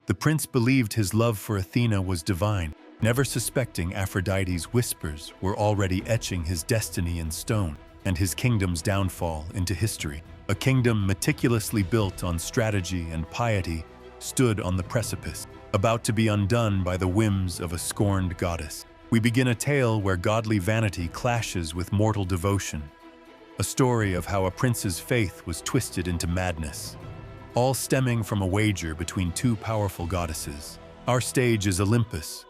The prince believed his love for Athena was divine, never suspecting Aphrodite's whispers were already etching his destiny in stone and his kingdom's downfall into history. A kingdom meticulously built on strategy and piety stood on the precipice, about to be undone by the whims of a scorned goddess. We begin a tale where godly vanity clashes with mortal devotion, a story of how a prince's faith was twisted into madness, all stemming from a wager between two powerful goddesses. Our stage is Olympus,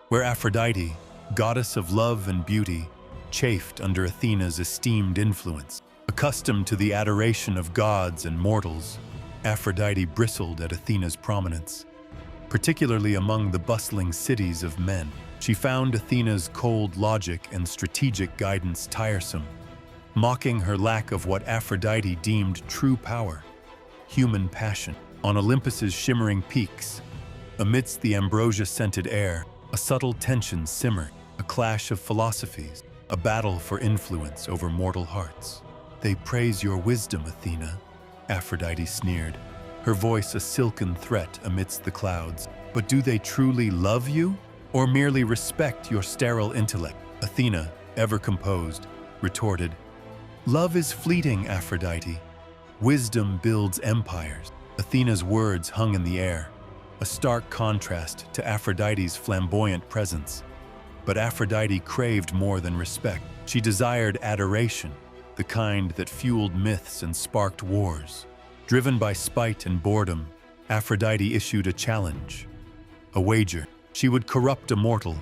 where Aphrodite, goddess of love and beauty, chafed under Athena's esteemed influence. Accustomed to the adoration of gods and mortals, Aphrodite bristled at Athena's prominence, particularly among the bustling cities of men. She found Athena's cold logic and strategic guidance tiresome, mocking her lack of what Aphrodite deemed true power, human passion. On Olympus's shimmering peaks, amidst the ambrosia-scented air, a subtle tension simmered, a clash of philosophies, a battle for influence over mortal hearts. "They praise your wisdom, Athena," Aphrodite sneered, her voice a silken threat amidst the clouds. "But do they truly love you, or merely respect your sterile intellect?" Athena, ever composed, retorted, "Love is fleeting, Aphrodite. Wisdom builds empires." Athena's words hung in the air, a stark contrast to Aphrodite's flamboyant presence. But Aphrodite craved more than respect. She desired adoration, the kind that fueled myths and sparked wars. Driven by spite and boredom, Aphrodite issued a challenge, a wager. She would corrupt a mortal,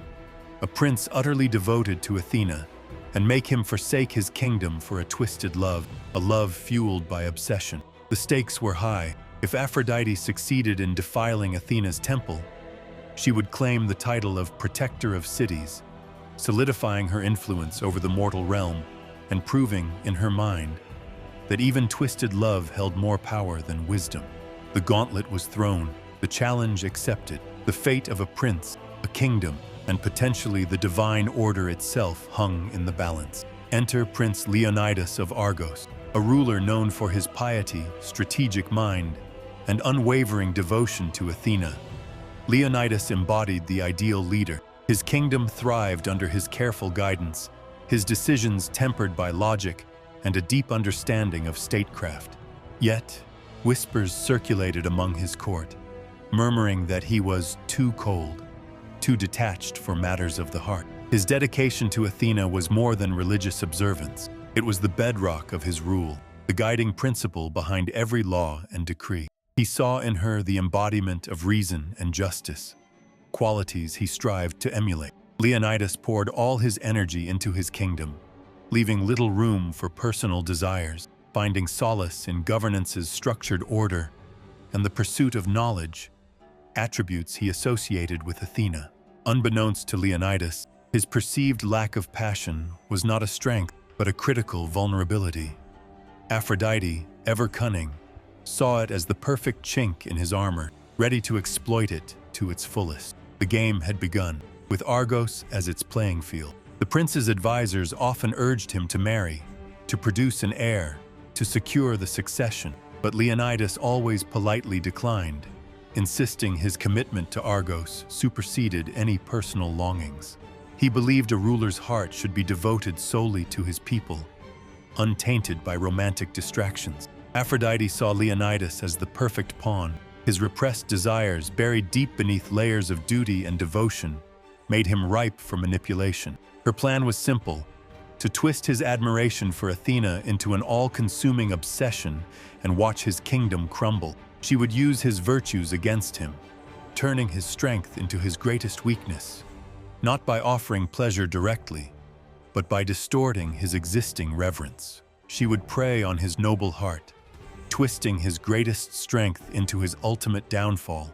a prince utterly devoted to Athena, and make him forsake his kingdom for a twisted love, a love fueled by obsession. The stakes were high. If Aphrodite succeeded in defiling Athena's temple, she would claim the title of Protector of Cities, solidifying her influence over the mortal realm and proving, in her mind, that even twisted love held more power than wisdom. The gauntlet was thrown, the challenge accepted. The fate of a prince, a kingdom, and potentially the divine order itself hung in the balance. Enter Prince Leonidas of Argos, a ruler known for his piety, strategic mind, and unwavering devotion to Athena. Leonidas embodied the ideal leader. His kingdom thrived under his careful guidance, his decisions tempered by logic and a deep understanding of statecraft. Yet, whispers circulated among his court, murmuring that he was too cold, too detached for matters of the heart. His dedication to Athena was more than religious observance. It was the bedrock of his rule, the guiding principle behind every law and decree. He saw in her the embodiment of reason and justice, qualities he strived to emulate. Leonidas poured all his energy into his kingdom, leaving little room for personal desires, finding solace in governance's structured order and the pursuit of knowledge, attributes he associated with Athena. Unbeknownst to Leonidas, his perceived lack of passion was not a strength, but a critical vulnerability. Aphrodite, ever cunning, saw it as the perfect chink in his armor, ready to exploit it to its fullest. The game had begun, with Argos as its playing field. The prince's advisors often urged him to marry, to produce an heir, to secure the succession, but Leonidas always politely declined, insisting his commitment to Argos superseded any personal longings. He believed a ruler's heart should be devoted solely to his people, untainted by romantic distractions. Aphrodite saw Leonidas as the perfect pawn. His repressed desires, buried deep beneath layers of duty and devotion, made him ripe for manipulation. Her plan was simple: to twist his admiration for Athena into an all-consuming obsession and watch his kingdom crumble. She would use his virtues against him, turning his strength into his greatest weakness, not by offering pleasure directly, but by distorting his existing reverence. She would prey on his noble heart, twisting his greatest strength into his ultimate downfall,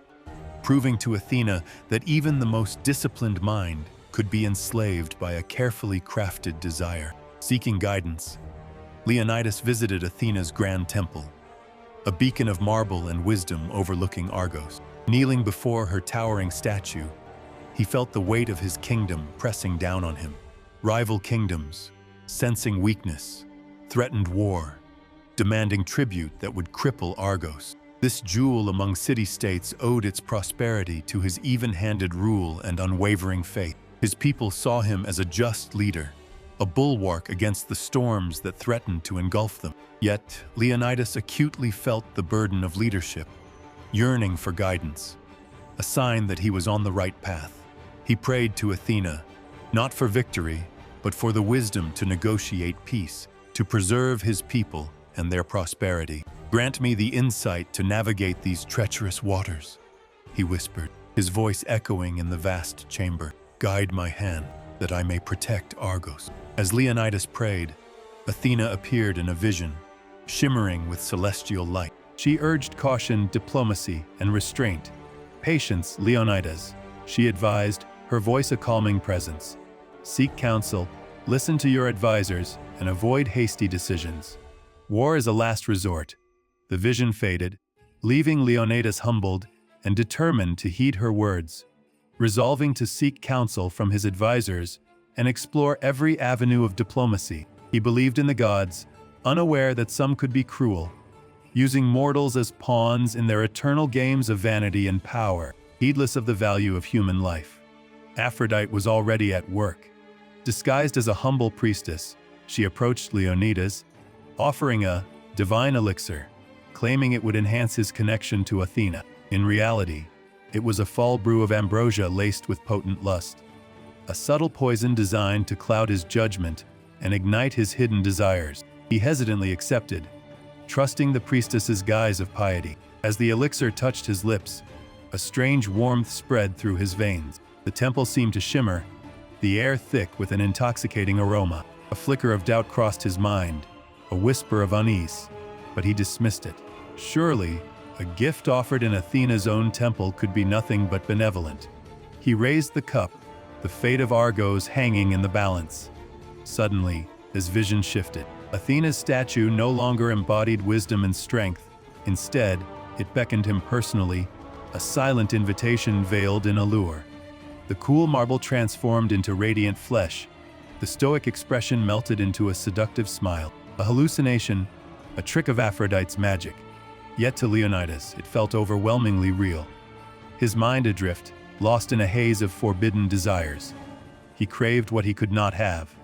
proving to Athena that even the most disciplined mind could be enslaved by a carefully crafted desire. Seeking guidance, Leonidas visited Athena's grand temple, a beacon of marble and wisdom overlooking Argos. Kneeling before her towering statue, he felt the weight of his kingdom pressing down on him. Rival kingdoms, sensing weakness, threatened war, demanding tribute that would cripple Argos. This jewel among city-states owed its prosperity to his even-handed rule and unwavering faith. His people saw him as a just leader, a bulwark against the storms that threatened to engulf them. Yet, Leonidas acutely felt the burden of leadership, yearning for guidance, a sign that he was on the right path. He prayed to Athena, not for victory, but for the wisdom to negotiate peace, to preserve his people and their prosperity. "Grant me the insight to navigate these treacherous waters," he whispered, his voice echoing in the vast chamber. "Guide my hand, that I may protect Argos." As Leonidas prayed, Athena appeared in a vision, shimmering with celestial light. She urged caution, diplomacy, and restraint. "Patience, Leonidas," she advised, her voice a calming presence. "Seek counsel, listen to your advisors, and avoid hasty decisions. War is a last resort." The vision faded, leaving Leonidas humbled and determined to heed her words. Resolving to seek counsel from his advisors and explore every avenue of diplomacy, he believed in the gods, unaware that some could be cruel, using mortals as pawns in their eternal games of vanity and power, heedless of the value of human life. Aphrodite was already at work. Disguised as a humble priestess, she approached Leonidas, offering a divine elixir, claiming it would enhance his connection to Athena. In reality, it was a fall brew of ambrosia laced with potent lust, a subtle poison designed to cloud his judgment and ignite his hidden desires. He hesitantly accepted, trusting the priestess's guise of piety. As the elixir touched his lips, a strange warmth spread through his veins. The temple seemed to shimmer, the air thick with an intoxicating aroma. A flicker of doubt crossed his mind, a whisper of unease, but he dismissed it. Surely, a gift offered in Athena's own temple could be nothing but benevolent. He raised the cup, the fate of Argos hanging in the balance. Suddenly, his vision shifted. Athena's statue no longer embodied wisdom and strength. Instead, it beckoned him personally, a silent invitation veiled in allure. The cool marble transformed into radiant flesh. The stoic expression melted into a seductive smile. A hallucination, a trick of Aphrodite's magic. Yet to Leonidas, it felt overwhelmingly real. His mind adrift, lost in a haze of forbidden desires. He craved what he could not have.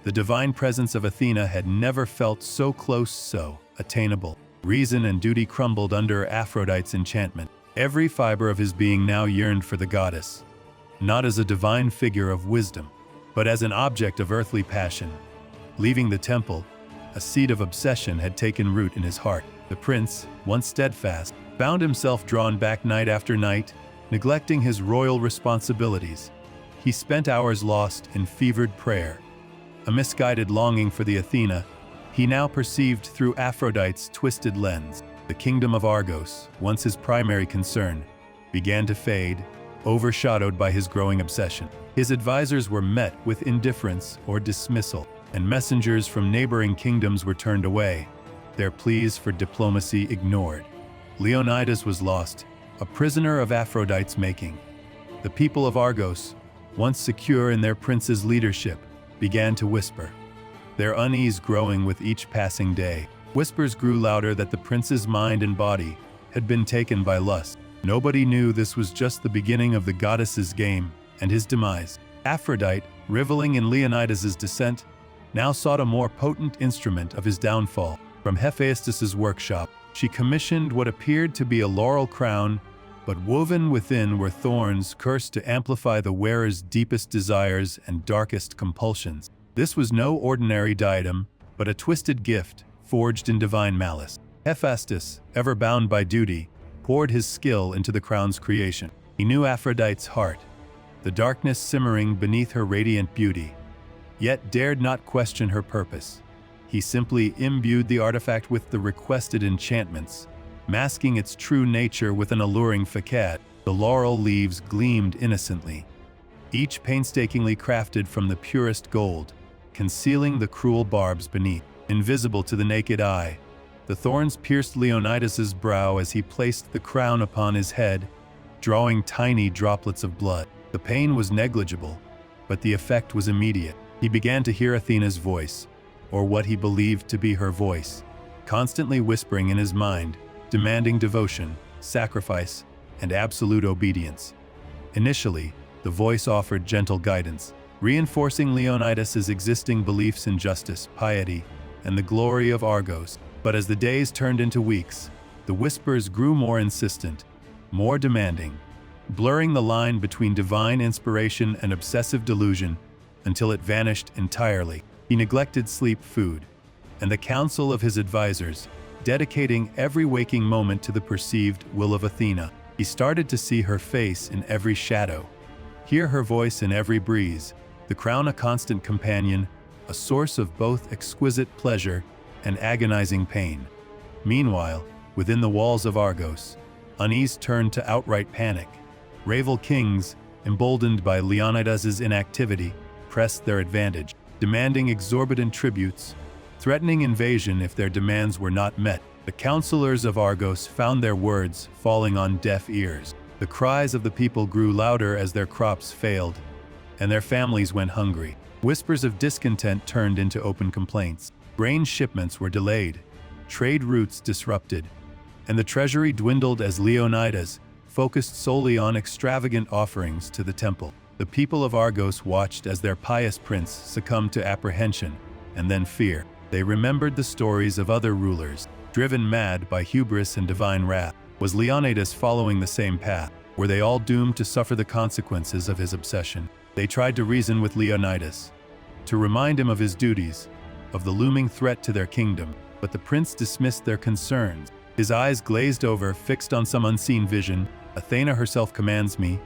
The divine presence of Athena had never felt so close, so attainable. Reason and duty crumbled under Aphrodite's enchantment. Every fiber of his being now yearned for the goddess, not as a divine figure of wisdom, but as an object of earthly passion. Leaving the temple, a seed of obsession had taken root in his heart. The prince, once steadfast, found himself drawn back night after night, neglecting his royal responsibilities. He spent hours lost in fevered prayer, a misguided longing for the Athena he now perceived through Aphrodite's twisted lens. The kingdom of Argos, once his primary concern, began to fade, overshadowed by his growing obsession. His advisors were met with indifference or dismissal, and messengers from neighboring kingdoms were turned away, their pleas for diplomacy ignored. Leonidas was lost, a prisoner of Aphrodite's making. The people of Argos, once secure in their prince's leadership, began to whisper, their unease growing with each passing day. Whispers grew louder that the prince's mind and body had been taken by lust. Nobody knew this was just the beginning of the goddess's game and his demise. Aphrodite, reveling in Leonidas's descent, now sought a more potent instrument of his downfall. From Hephaestus's workshop, she commissioned what appeared to be a laurel crown, but woven within were thorns cursed to amplify the wearer's deepest desires and darkest compulsions. This was no ordinary diadem, but a twisted gift forged in divine malice. Hephaestus, ever bound by duty, poured his skill into the crown's creation. He knew Aphrodite's heart, the darkness simmering beneath her radiant beauty, yet dared not question her purpose. He simply imbued the artifact with the requested enchantments, masking its true nature with an alluring facade. The laurel leaves gleamed innocently, each painstakingly crafted from the purest gold, concealing the cruel barbs beneath. Invisible to the naked eye, the thorns pierced Leonidas's brow as he placed the crown upon his head, drawing tiny droplets of blood. The pain was negligible, but the effect was immediate. He began to hear Athena's voice, or what he believed to be her voice, constantly whispering in his mind, demanding devotion, sacrifice, and absolute obedience. Initially, the voice offered gentle guidance, reinforcing Leonidas's existing beliefs in justice, piety, and the glory of Argos. But as the days turned into weeks, the whispers grew more insistent, more demanding, blurring the line between divine inspiration and obsessive delusion until it vanished entirely. He neglected sleep, food, and the counsel of his advisors, dedicating every waking moment to the perceived will of Athena. He started to see her face in every shadow, hear her voice in every breeze, the crown a constant companion, a source of both exquisite pleasure and agonizing pain. Meanwhile, within the walls of Argos, unease turned to outright panic. Rival kings, emboldened by Leonidas's inactivity, pressed their advantage, demanding exorbitant tributes, threatening invasion if their demands were not met. The counselors of Argos found their words falling on deaf ears. The cries of the people grew louder as their crops failed, and their families went hungry. Whispers of discontent turned into open complaints. Grain shipments were delayed, trade routes disrupted, and the treasury dwindled as Leonidas focused solely on extravagant offerings to the temple. The people of Argos watched as their pious prince succumbed to apprehension and then fear. They remembered the stories of other rulers, driven mad by hubris and divine wrath. Was Leonidas following the same path? Were they all doomed to suffer the consequences of his obsession? They tried to reason with Leonidas, to remind him of his duties, of the looming threat to their kingdom, but the prince dismissed their concerns. His eyes glazed over, fixed on some unseen vision. "Athena herself commands me,"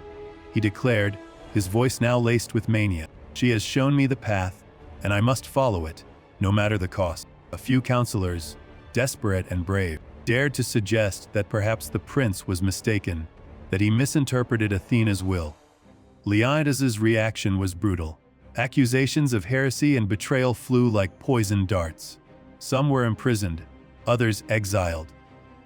he declared, his voice now laced with mania. "She has shown me the path, and I must follow it, no matter the cost." A few counselors, desperate and brave, dared to suggest that perhaps the prince was mistaken, that he misinterpreted Athena's will. Leonidas's reaction was brutal. Accusations of heresy and betrayal flew like poisoned darts. Some were imprisoned, others exiled.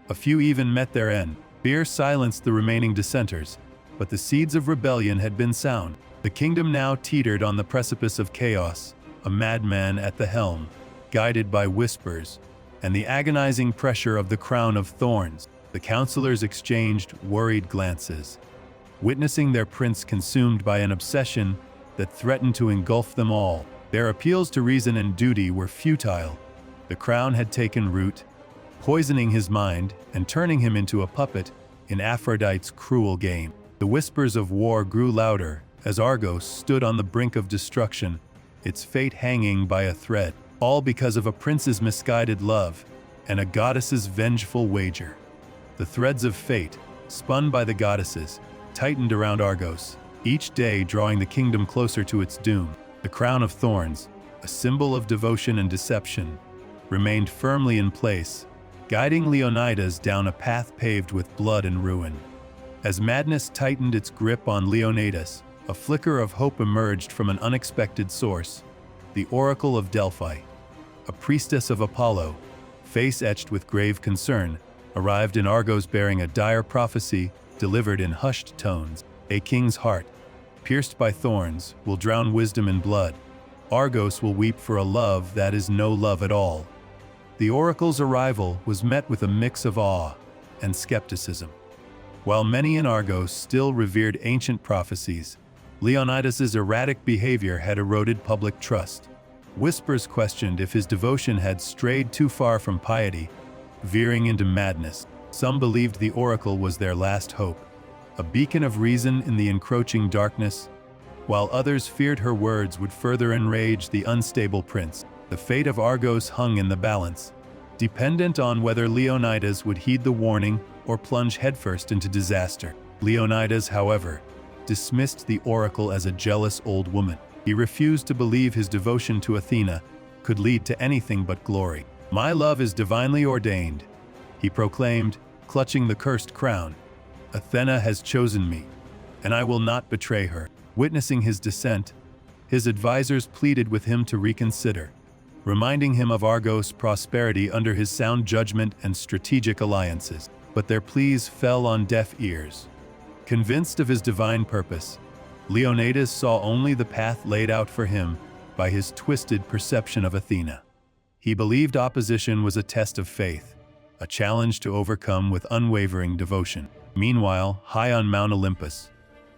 A few even met their end. Fear silenced the remaining dissenters, but the seeds of rebellion had been sown. The kingdom now teetered on the precipice of chaos, a madman at the helm, guided by whispers, and the agonizing pressure of the crown of thorns. The counselors exchanged worried glances, witnessing their prince consumed by an obsession that threatened to engulf them all. Their appeals to reason and duty were futile. The crown had taken root, poisoning his mind and turning him into a puppet in Aphrodite's cruel game. The whispers of war grew louder as Argos stood on the brink of destruction, its fate hanging by a thread, all because of a prince's misguided love and a goddess's vengeful wager. The threads of fate, spun by the goddesses, tightened around Argos, each day drawing the kingdom closer to its doom. The crown of thorns, a symbol of devotion and deception, remained firmly in place, guiding Leonidas down a path paved with blood and ruin. As madness tightened its grip on Leonidas, a flicker of hope emerged from an unexpected source. The Oracle of Delphi, a priestess of Apollo, face etched with grave concern, arrived in Argos bearing a dire prophecy delivered in hushed tones. "A king's heart, pierced by thorns, will drown wisdom in blood. Argos will weep for a love that is no love at all." The oracle's arrival was met with a mix of awe and skepticism. While many in Argos still revered ancient prophecies, Leonidas's erratic behavior had eroded public trust. Whispers questioned if his devotion had strayed too far from piety, veering into madness. Some believed the oracle was their last hope, a beacon of reason in the encroaching darkness, while others feared her words would further enrage the unstable prince. The fate of Argos hung in the balance, dependent on whether Leonidas would heed the warning or plunge headfirst into disaster. Leonidas, however, dismissed the oracle as a jealous old woman. He refused to believe his devotion to Athena could lead to anything but glory. "My love is divinely ordained," he proclaimed, clutching the cursed crown. "Athena has chosen me, and I will not betray her." Witnessing his dissent, his advisors pleaded with him to reconsider, reminding him of Argos' prosperity under his sound judgment and strategic alliances. But their pleas fell on deaf ears. Convinced of his divine purpose, Leonidas saw only the path laid out for him by his twisted perception of Athena. He believed opposition was a test of faith, a challenge to overcome with unwavering devotion. Meanwhile, high on Mount Olympus,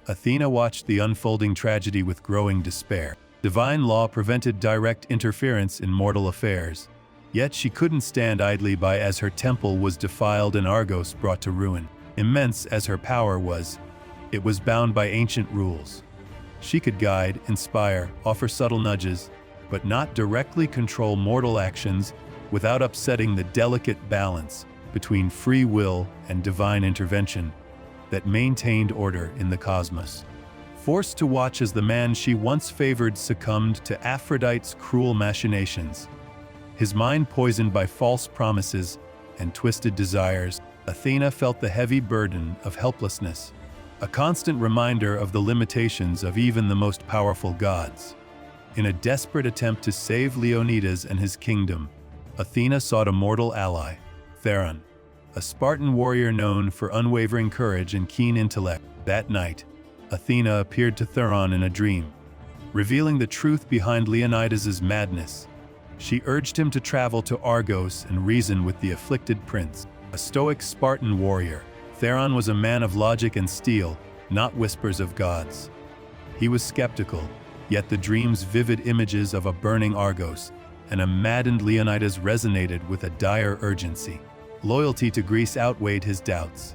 Athena watched the unfolding tragedy with growing despair. Divine law prevented direct interference in mortal affairs, yet she couldn't stand idly by as her temple was defiled and Argos brought to ruin. Immense as her power was, it was bound by ancient rules. She could guide, inspire, offer subtle nudges, but not directly control mortal actions without upsetting the delicate balance between free will and divine intervention that maintained order in the cosmos. Forced to watch as the man she once favored succumbed to Aphrodite's cruel machinations, his mind poisoned by false promises and twisted desires, Athena felt the heavy burden of helplessness, a constant reminder of the limitations of even the most powerful gods. In a desperate attempt to save Leonidas and his kingdom, Athena sought a mortal ally, Theron, a Spartan warrior known for unwavering courage and keen intellect. That night, Athena appeared to Theron in a dream, revealing the truth behind Leonidas's madness. She urged him to travel to Argos and reason with the afflicted prince. A stoic Spartan warrior, Theron was a man of logic and steel, not whispers of gods. He was skeptical, yet the dream's vivid images of a burning Argos and a maddened Leonidas resonated with a dire urgency. Loyalty to Greece outweighed his doubts.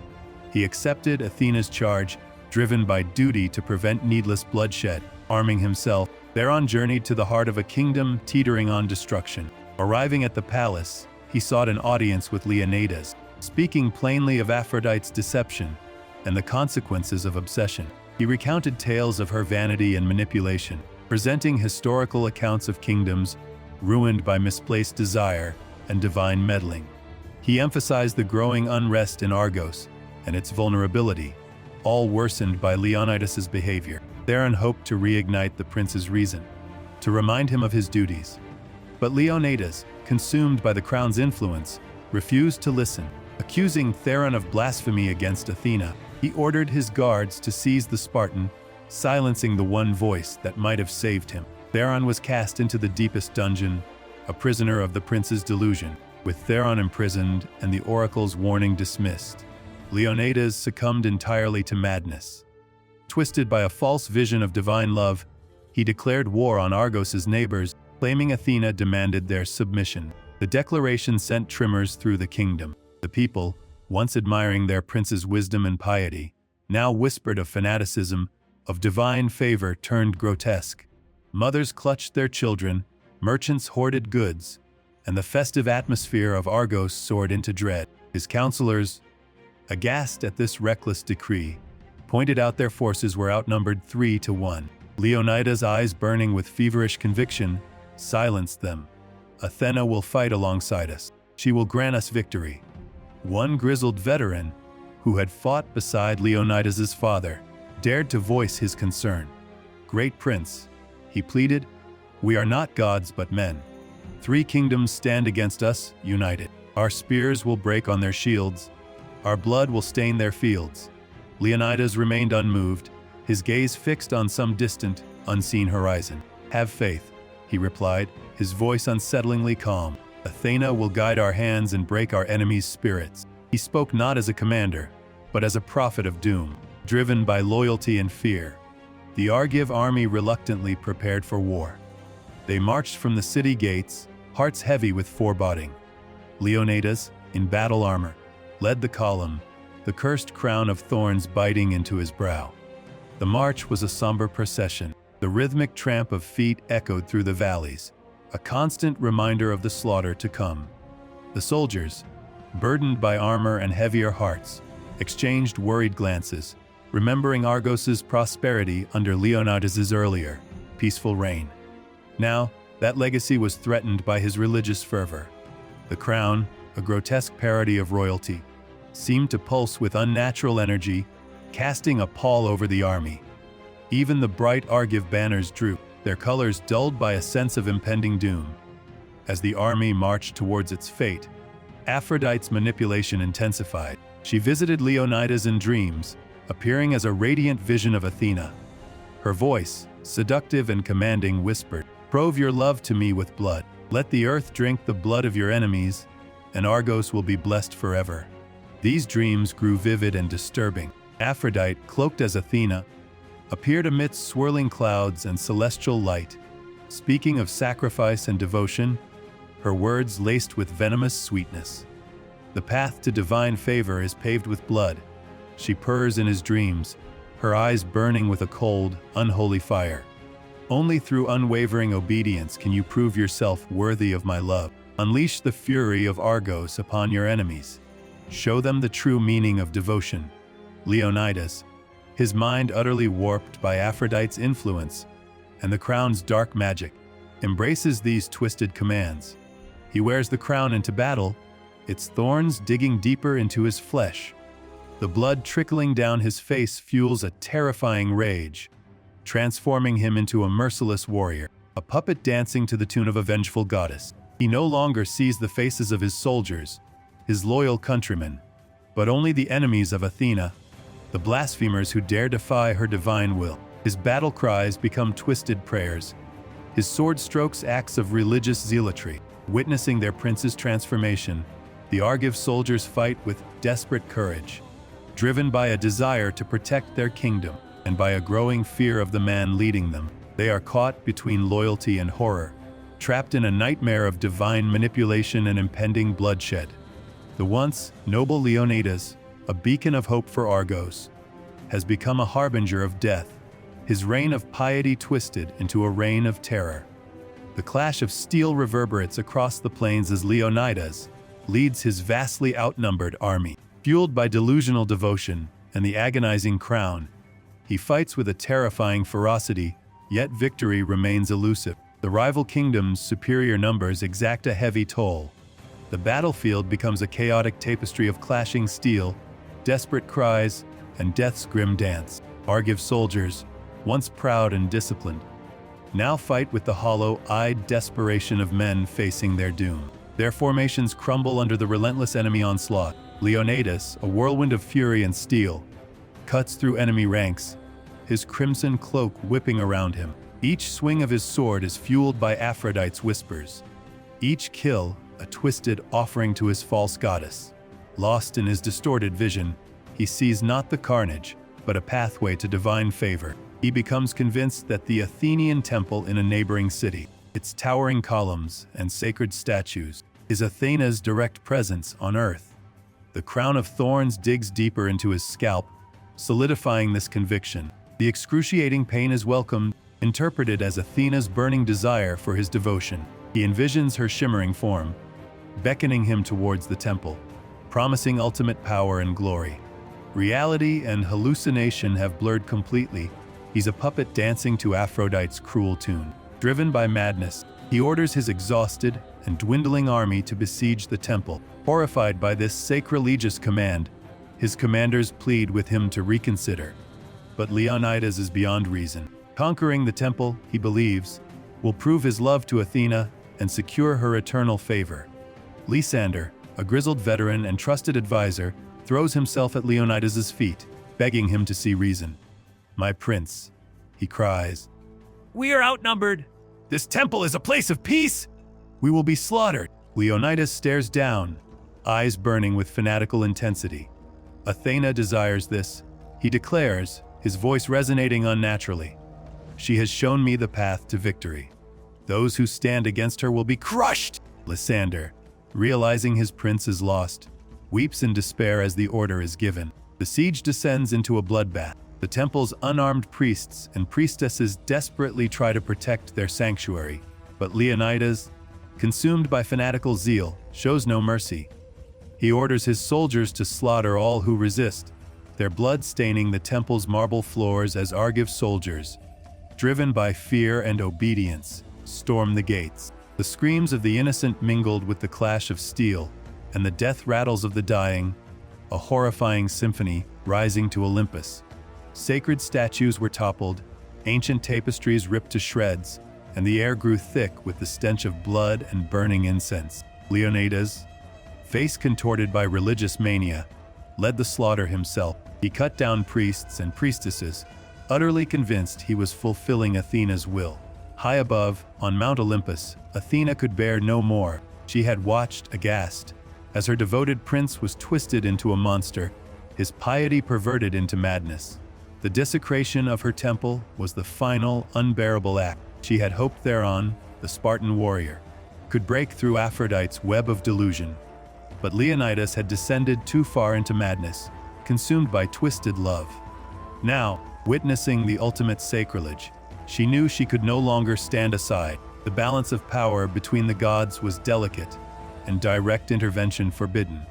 He accepted Athena's charge, driven by duty to prevent needless bloodshed. Arming himself, Theron journeyed to the heart of a kingdom teetering on destruction. Arriving at the palace, he sought an audience with Leonidas, speaking plainly of Aphrodite's deception and the consequences of obsession. He recounted tales of her vanity and manipulation, presenting historical accounts of kingdoms ruined by misplaced desire and divine meddling. He emphasized the growing unrest in Argos and its vulnerability, all worsened by Leonidas's behavior. Theron hoped to reignite the prince's reason, to remind him of his duties. But Leonidas, consumed by the crown's influence, refused to listen. Accusing Theron of blasphemy against Athena, he ordered his guards to seize the Spartan, silencing the one voice that might have saved him. Theron was cast into the deepest dungeon, a prisoner of the prince's delusion. With Theron imprisoned and the oracle's warning dismissed, Leonidas succumbed entirely to madness. Twisted by a false vision of divine love, he declared war on Argos's neighbors, claiming Athena demanded their submission. The declaration sent tremors through the kingdom. The people, once admiring their prince's wisdom and piety, now whispered of fanaticism, of divine favor turned grotesque. Mothers clutched their children, merchants hoarded goods, and the festive atmosphere of Argos soared into dread. His counselors, aghast at this reckless decree, pointed out their forces were outnumbered 3-1. Leonidas' eyes burning with feverish conviction, silenced them. Athena will fight alongside us. She will grant us victory. One grizzled veteran, who had fought beside Leonidas's father, dared to voice his concern. "Great prince," he pleaded, "we are not gods but men. 3 kingdoms stand against us, united. Our spears will break on their shields. Our blood will stain their fields." Leonidas remained unmoved, his gaze fixed on some distant, unseen horizon. "Have faith," he replied, his voice unsettlingly calm. "Athena will guide our hands and break our enemies' spirits." He spoke not as a commander, but as a prophet of doom. Driven by loyalty and fear, the Argive army reluctantly prepared for war. They marched from the city gates, hearts heavy with foreboding. Leonidas, in battle armor, led the column, the cursed crown of thorns biting into his brow. The march was a somber procession. The rhythmic tramp of feet echoed through the valleys, a constant reminder of the slaughter to come. The soldiers, burdened by armor and heavier hearts, exchanged worried glances, remembering Argos's prosperity under Leonidas's earlier, peaceful reign. Now, that legacy was threatened by his religious fervor. The crown, a grotesque parody of royalty, seemed to pulse with unnatural energy, casting a pall over the army. Even the bright Argive banners drooped, their colors dulled by a sense of impending doom. As the army marched towards its fate, Aphrodite's manipulation intensified. She visited Leonidas in dreams, appearing as a radiant vision of Athena. Her voice, seductive and commanding, whispered, "Prove your love to me with blood. Let the earth drink the blood of your enemies, and Argos will be blessed forever. These dreams grew vivid and disturbing. Aphrodite, cloaked as Athena, appeared amidst swirling clouds and celestial light, speaking of sacrifice and devotion, her words laced with venomous sweetness. The path to divine favor is paved with blood. She purrs in his dreams, her eyes burning with a cold, unholy fire. Only through unwavering obedience can you prove yourself worthy of my love. Unleash the fury of Argos upon your enemies. Show them the true meaning of devotion. Leonidas, his mind utterly warped by Aphrodite's influence and the crown's dark magic, embraces these twisted commands. He wears the crown into battle, its thorns digging deeper into his flesh. The blood trickling down his face fuels a terrifying rage, transforming him into a merciless warrior, a puppet dancing to the tune of a vengeful goddess. He no longer sees the faces of his soldiers, his loyal countrymen, but only the enemies of Athena, the blasphemers who dare defy her divine will. His battle cries become twisted prayers, his sword strokes acts of religious zealotry. Witnessing their prince's transformation, the Argive soldiers fight with desperate courage, driven by a desire to protect their kingdom and by a growing fear of the man leading them. They are caught between loyalty and horror, trapped in a nightmare of divine manipulation and impending bloodshed. The once noble Leonidas, a beacon of hope for Argos, has become a harbinger of death, his reign of piety twisted into a reign of terror. The clash of steel reverberates across the plains as Leonidas leads his vastly outnumbered army. Fueled by delusional devotion and the agonizing crown, he fights with a terrifying ferocity, yet victory remains elusive. The rival kingdoms' superior numbers exact a heavy toll. The battlefield becomes a chaotic tapestry of clashing steel, desperate cries, and death's grim dance. Argive soldiers, once proud and disciplined, now fight with the hollow-eyed desperation of men facing their doom. Their formations crumble under the relentless enemy onslaught. Leonidas, a whirlwind of fury and steel, cuts through enemy ranks, his crimson cloak whipping around him. Each swing of his sword is fueled by Aphrodite's whispers. Each kill, a twisted offering to his false goddess. Lost in his distorted vision, he sees not the carnage, but a pathway to divine favor. He becomes convinced that the Athenian temple in a neighboring city, its towering columns and sacred statues, is Athena's direct presence on earth. The crown of thorns digs deeper into his scalp, solidifying this conviction. The excruciating pain is welcomed, interpreted as Athena's burning desire for his devotion. He envisions her shimmering form, beckoning him towards the temple, promising ultimate power and glory. Reality and hallucination have blurred completely. He's a puppet dancing to Aphrodite's cruel tune. Driven by madness, he orders his exhausted and dwindling army to besiege the temple. Horrified by this sacrilegious command, his commanders plead with him to reconsider. But Leonidas is beyond reason. Conquering the temple, he believes, will prove his love to Athena and secure her eternal favor. Lysander, a grizzled veteran and trusted advisor, throws himself at Leonidas's feet, begging him to see reason. "My prince," he cries, "we are outnumbered. This temple is a place of peace. We will be slaughtered." Leonidas stares down, eyes burning with fanatical intensity. Athena desires this, he declares, his voice resonating unnaturally. "She has shown me the path to victory. Those who stand against her will be crushed." Lysander, realizing his prince is lost, weeps in despair as the order is given. The siege descends into a bloodbath. The temple's unarmed priests and priestesses desperately try to protect their sanctuary, but Leonidas, consumed by fanatical zeal, shows no mercy. He orders his soldiers to slaughter all who resist, their blood staining the temple's marble floors as Argive soldiers, driven by fear and obedience, storm the gates. The screams of the innocent mingled with the clash of steel, and the death rattles of the dying, a horrifying symphony rising to Olympus. Sacred statues were toppled, ancient tapestries ripped to shreds, and the air grew thick with the stench of blood and burning incense. Leonidas, face contorted by religious mania, led the slaughter himself. He cut down priests and priestesses, utterly convinced he was fulfilling Athena's will. High above, on Mount Olympus, Athena could bear no more. She had watched, aghast, as her devoted prince was twisted into a monster, his piety perverted into madness. The desecration of her temple was the final, unbearable act. She had hoped thereon, the Spartan warrior, could break through Aphrodite's web of delusion. But Leonidas had descended too far into madness, consumed by twisted love. Now, witnessing the ultimate sacrilege, she knew she could no longer stand aside. The balance of power between the gods was delicate, and direct intervention forbidden.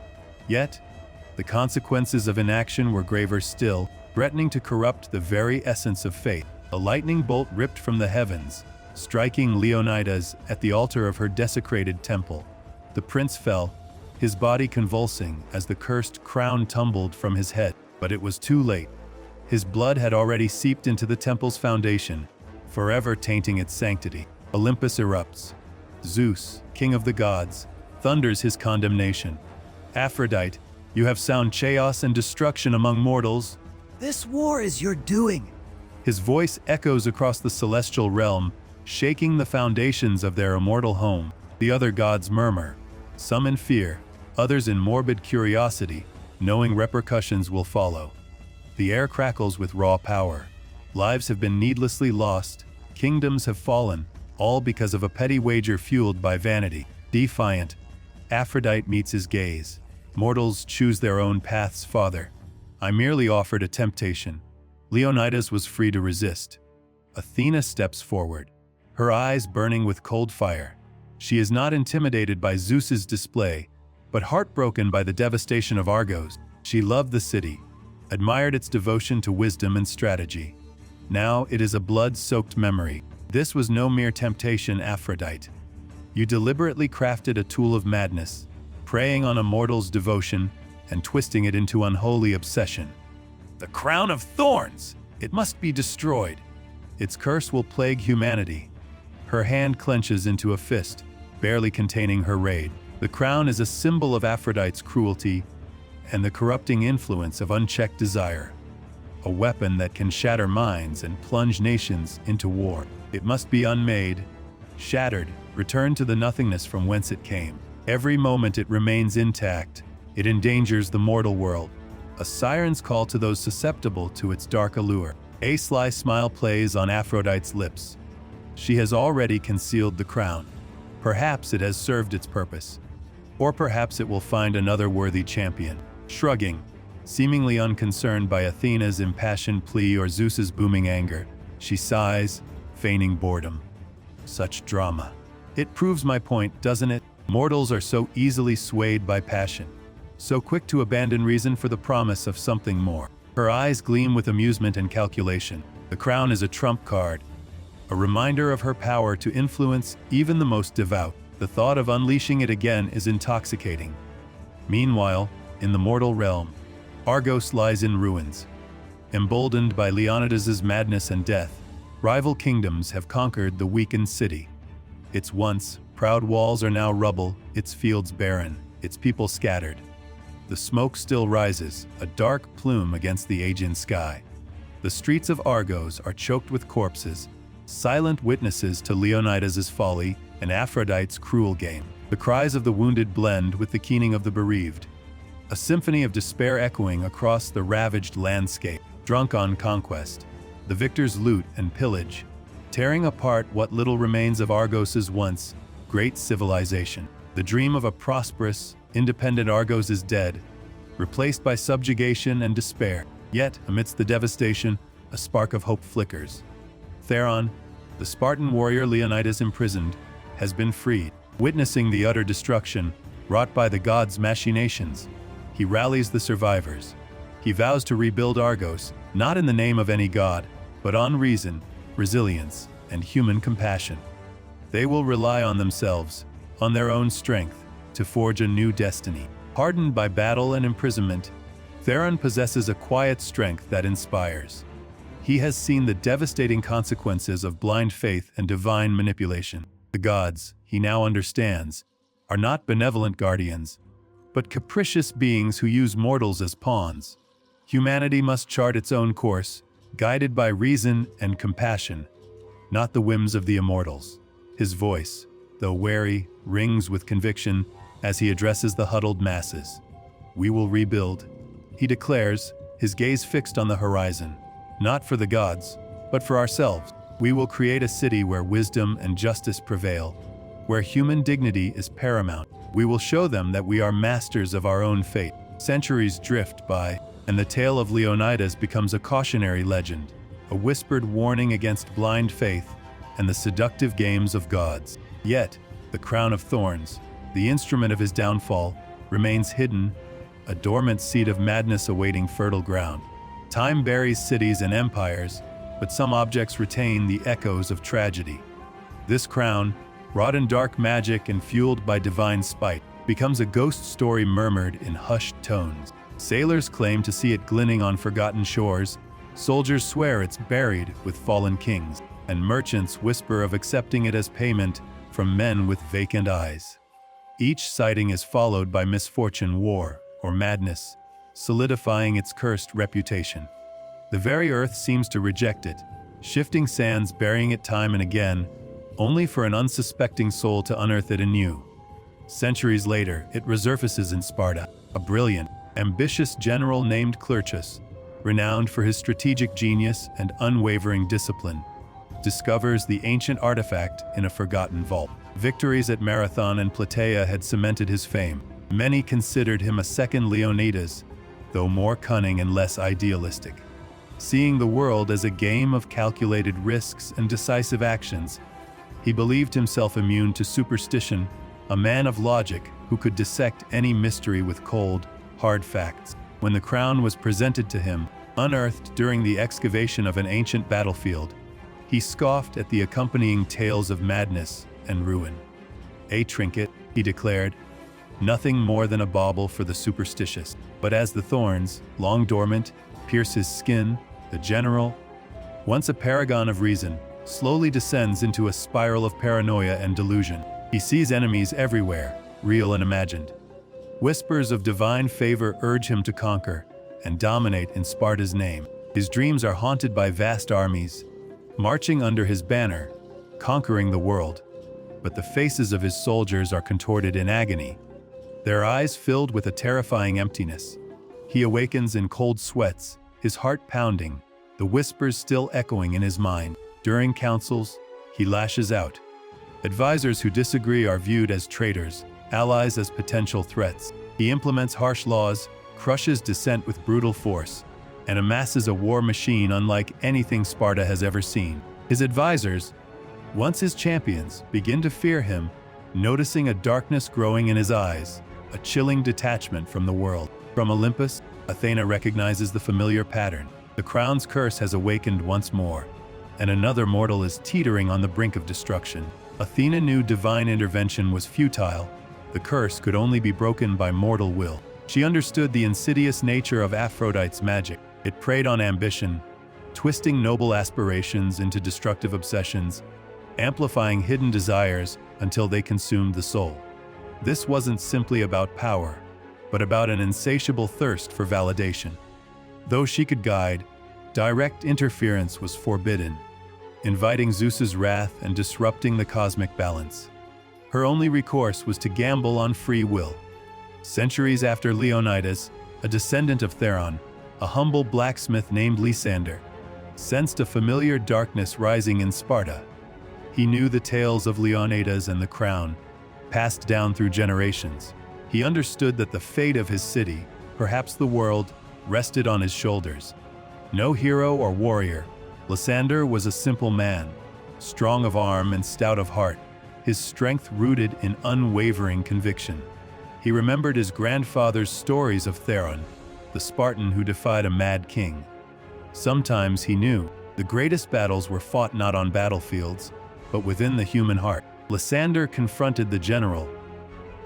Yet, the consequences of inaction were graver still, threatening to corrupt the very essence of fate. A lightning bolt ripped from the heavens, striking Leonidas at the altar of her desecrated temple. The prince fell, his body convulsing as the cursed crown tumbled from his head. But it was too late. His blood had already seeped into the temple's foundation, forever tainting its sanctity. Olympus erupts. Zeus, king of the gods, thunders his condemnation. Aphrodite, you have sown chaos and destruction among mortals. This war is your doing. His voice echoes across the celestial realm, shaking the foundations of their immortal home. The other gods murmur, some in fear, others in morbid curiosity, knowing repercussions will follow. The air crackles with raw power. Lives have been needlessly lost, kingdoms have fallen, all because of a petty wager fueled by vanity. Defiant, Aphrodite meets his gaze. Mortals choose their own paths, Father. I merely offered a temptation. Leonidas was free to resist. Athena steps forward, her eyes burning with cold fire. She is not intimidated by Zeus's display, but heartbroken by the devastation of Argos. She loved the city, admired its devotion to wisdom and strategy. Now it is a blood-soaked memory. This was no mere temptation, Aphrodite. You deliberately crafted a tool of madness, preying on a mortal's devotion and twisting it into unholy obsession. The crown of thorns! It must be destroyed. Its curse will plague humanity. Her hand clenches into a fist, barely containing her rage. The crown is a symbol of Aphrodite's cruelty and the corrupting influence of unchecked desire. A weapon that can shatter minds and plunge nations into war. It must be unmade, shattered, returned to the nothingness from whence it came. Every moment it remains intact, it endangers the mortal world. A siren's call to those susceptible to its dark allure. A sly smile plays on Aphrodite's lips. She has already concealed the crown. Perhaps it has served its purpose. Or perhaps it will find another worthy champion. Shrugging, seemingly unconcerned by Athena's impassioned plea or Zeus's booming anger, she sighs, feigning boredom. Such drama. It proves my point, doesn't it? Mortals are so easily swayed by passion, so quick to abandon reason for the promise of something more. Her eyes gleam with amusement and calculation. The crown is a trump card, a reminder of her power to influence even the most devout. The thought of unleashing it again is intoxicating. Meanwhile, in the mortal realm, Argos lies in ruins. Emboldened by Leonidas's madness and death, rival kingdoms have conquered the weakened city. Its once proud walls are now rubble, its fields barren, its people scattered. The smoke still rises, a dark plume against the Aegean sky. The streets of Argos are choked with corpses, silent witnesses to Leonidas's folly and Aphrodite's cruel game. The cries of the wounded blend with the keening of the bereaved. A symphony of despair echoing across the ravaged landscape. Drunk on conquest, the victors loot and pillage, tearing apart what little remains of Argos's once great civilization. The dream of a prosperous, independent Argos is dead, replaced by subjugation and despair. Yet, amidst the devastation, a spark of hope flickers. Theron, the Spartan warrior Leonidas imprisoned, has been freed. Witnessing the utter destruction wrought by the gods' machinations, he rallies the survivors. He vows to rebuild Argos, not in the name of any god, but on reason, resilience, and human compassion. They will rely on themselves, on their own strength, to forge a new destiny. Hardened by battle and imprisonment, Theron possesses a quiet strength that inspires. He has seen the devastating consequences of blind faith and divine manipulation. The gods, he now understands, are not benevolent guardians, but capricious beings who use mortals as pawns. Humanity must chart its own course, guided by reason and compassion, not the whims of the immortals. His voice, though wary, rings with conviction as he addresses the huddled masses. "We will rebuild," he declares, his gaze fixed on the horizon. "Not for the gods, but for ourselves. We will create a city where wisdom and justice prevail, where human dignity is paramount. We will show them that we are masters of our own fate." Centuries drift by, and the tale of Leonidas becomes a cautionary legend, a whispered warning against blind faith and the seductive games of gods. Yet, the crown of thorns, the instrument of his downfall, remains hidden, a dormant seed of madness awaiting fertile ground. Time buries cities and empires, but some objects retain the echoes of tragedy. This crown, wrought in dark magic and fueled by divine spite, becomes a ghost story murmured in hushed tones. Sailors claim to see it glinting on forgotten shores, soldiers swear it's buried with fallen kings, and merchants whisper of accepting it as payment from men with vacant eyes. Each sighting is followed by misfortune, war, or madness, solidifying its cursed reputation. The very earth seems to reject it, shifting sands burying it time and again, only for an unsuspecting soul to unearth it anew. Centuries later, it resurfaces in Sparta. A brilliant, ambitious general named Clerchus, renowned for his strategic genius and unwavering discipline, discovers the ancient artifact in a forgotten vault. Victories at Marathon and Plataea had cemented his fame. Many considered him a second Leonidas, though more cunning and less idealistic. Seeing the world as a game of calculated risks and decisive actions, he believed himself immune to superstition, a man of logic who could dissect any mystery with cold, hard facts. When the crown was presented to him, unearthed during the excavation of an ancient battlefield, he scoffed at the accompanying tales of madness and ruin. "A trinket," he declared, "nothing more than a bauble for the superstitious." But as the thorns, long dormant, pierce his skin, the general, once a paragon of reason, slowly descends into a spiral of paranoia and delusion. He sees enemies everywhere, real and imagined. Whispers of divine favor urge him to conquer and dominate in Sparta's name. His dreams are haunted by vast armies, marching under his banner, conquering the world. But the faces of his soldiers are contorted in agony, their eyes filled with a terrifying emptiness. He awakens in cold sweats, his heart pounding, the whispers still echoing in his mind. During councils, he lashes out. Advisors who disagree are viewed as traitors, allies as potential threats. He implements harsh laws, crushes dissent with brutal force, and amasses a war machine unlike anything Sparta has ever seen. His advisors, once his champions, begin to fear him, noticing a darkness growing in his eyes, a chilling detachment from the world. From Olympus, Athena recognizes the familiar pattern. The crown's curse has awakened once more, and another mortal is teetering on the brink of destruction. Athena knew divine intervention was futile. The curse could only be broken by mortal will. She understood the insidious nature of Aphrodite's magic. It preyed on ambition, twisting noble aspirations into destructive obsessions, amplifying hidden desires until they consumed the soul. This wasn't simply about power, but about an insatiable thirst for validation. Though she could guide, direct interference was forbidden, inviting Zeus's wrath and disrupting the cosmic balance. Her only recourse was to gamble on free will. Centuries after Leonidas, a descendant of Theron, a humble blacksmith named Lysander, sensed a familiar darkness rising in Sparta. He knew the tales of Leonidas and the crown, passed down through generations. He understood that the fate of his city, perhaps the world, rested on his shoulders. No hero or warrior, Lysander was a simple man, strong of arm and stout of heart, his strength rooted in unwavering conviction. He remembered his grandfather's stories of Theron, the Spartan who defied a mad king. Sometimes, he knew, the greatest battles were fought not on battlefields, but within the human heart. Lysander confronted the general,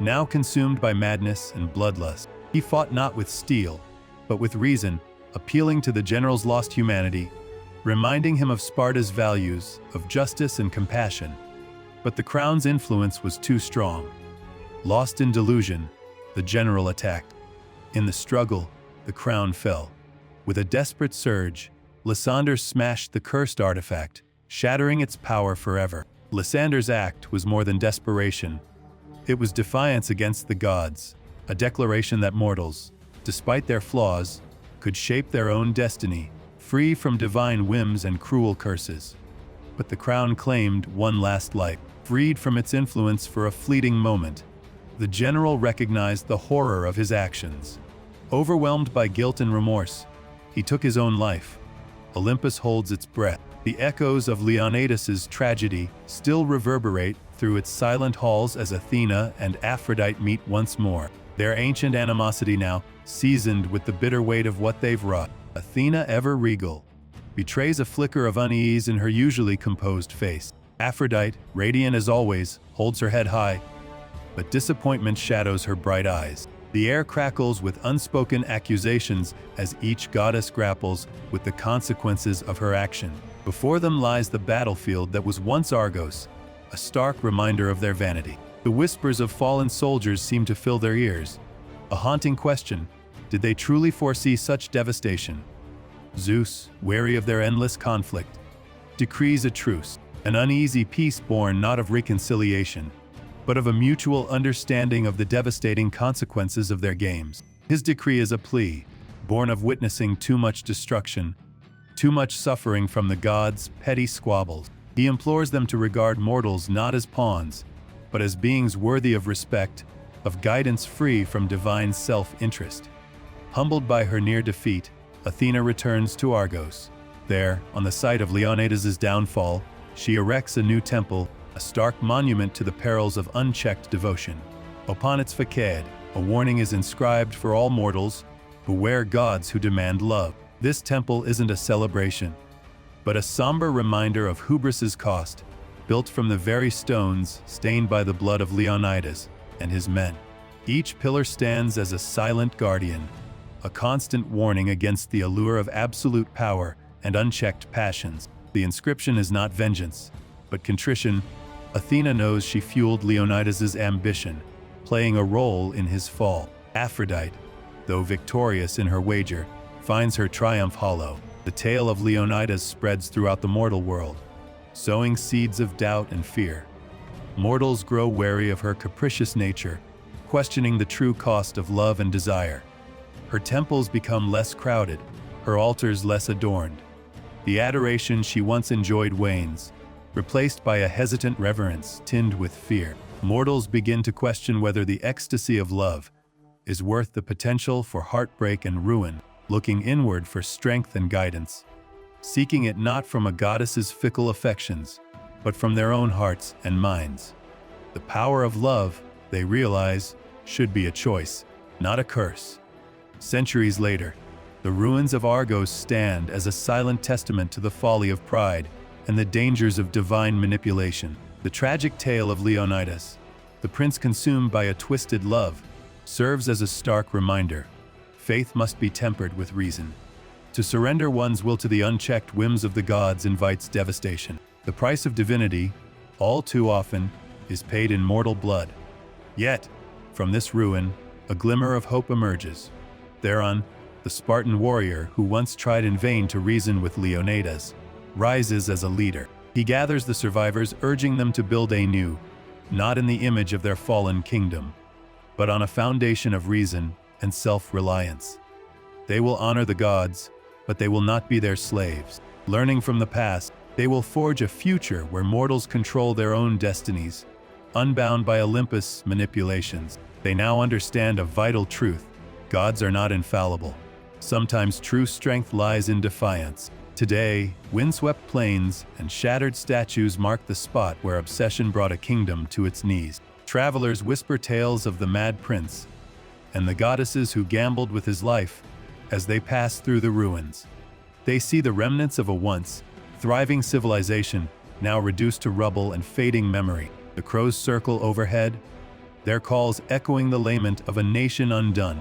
now consumed by madness and bloodlust. He fought not with steel, but with reason, appealing to the general's lost humanity, reminding him of Sparta's values of justice and compassion. But the crown's influence was too strong. Lost in delusion, the general attacked. In the struggle, the crown fell. With a desperate surge, Lysander smashed the cursed artifact, shattering its power forever. Lysander's act was more than desperation. It was defiance against the gods, a declaration that mortals, despite their flaws, could shape their own destiny, free from divine whims and cruel curses. But the crown claimed one last life, freed from its influence for a fleeting moment. The general recognized the horror of his actions. Overwhelmed by guilt and remorse, he took his own life. Olympus holds its breath. The echoes of Leonidas's tragedy still reverberate through its silent halls as Athena and Aphrodite meet once more, their ancient animosity now seasoned with the bitter weight of what they've wrought. Athena, ever regal, betrays a flicker of unease in her usually composed face. Aphrodite, radiant as always, holds her head high, but disappointment shadows her bright eyes. The air crackles with unspoken accusations as each goddess grapples with the consequences of her action. Before them lies the battlefield that was once Argos, a stark reminder of their vanity. The whispers of fallen soldiers seem to fill their ears. A haunting question: did they truly foresee such devastation? Zeus, wary of their endless conflict, decrees a truce, an uneasy peace born not of reconciliation, but of a mutual understanding of the devastating consequences of their games. His decree is a plea, born of witnessing too much destruction, too much suffering from the gods' petty squabbles. He implores them to regard mortals not as pawns, but as beings worthy of respect, of guidance free from divine self-interest. Humbled by her near defeat, Athena returns to Argos. There, on the site of Leonidas's downfall, she erects a new temple, a stark monument to the perils of unchecked devotion. Upon its facade, a warning is inscribed for all mortals: beware gods who demand love. This temple isn't a celebration, but a somber reminder of hubris's cost, built from the very stones stained by the blood of Leonidas and his men. Each pillar stands as a silent guardian, a constant warning against the allure of absolute power and unchecked passions. The inscription is not vengeance, but contrition. Athena knows she fueled Leonidas's ambition, playing a role in his fall. Aphrodite, though victorious in her wager, finds her triumph hollow. The tale of Leonidas spreads throughout the mortal world, sowing seeds of doubt and fear. Mortals grow wary of her capricious nature, questioning the true cost of love and desire. Her temples become less crowded, her altars less adorned. The adoration she once enjoyed wanes, replaced by a hesitant reverence tinged with fear. Mortals begin to question whether the ecstasy of love is worth the potential for heartbreak and ruin, looking inward for strength and guidance, seeking it not from a goddess's fickle affections, but from their own hearts and minds. The power of love, they realize, should be a choice, not a curse. Centuries later, the ruins of Argos stand as a silent testament to the folly of pride and the dangers of divine manipulation. The tragic tale of Leonidas, the prince consumed by a twisted love, serves as a stark reminder. Faith must be tempered with reason. To surrender one's will to the unchecked whims of the gods invites devastation. The price of divinity, all too often, is paid in mortal blood. Yet, from this ruin, a glimmer of hope emerges. Theron, the Spartan warrior who once tried in vain to reason with Leonidas, rises as a leader. He gathers the survivors, urging them to build anew, not in the image of their fallen kingdom, but on a foundation of reason and self-reliance. They will honor the gods, but they will not be their slaves. Learning from the past, they will forge a future where mortals control their own destinies, unbound by Olympus' manipulations. They now understand a vital truth: gods are not infallible. Sometimes true strength lies in defiance. Today, windswept plains and shattered statues mark the spot where obsession brought a kingdom to its knees. Travelers whisper tales of the mad prince and the goddesses who gambled with his life as they pass through the ruins. They see the remnants of a once thriving civilization, now reduced to rubble and fading memory. The crows circle overhead, their calls echoing the lament of a nation undone.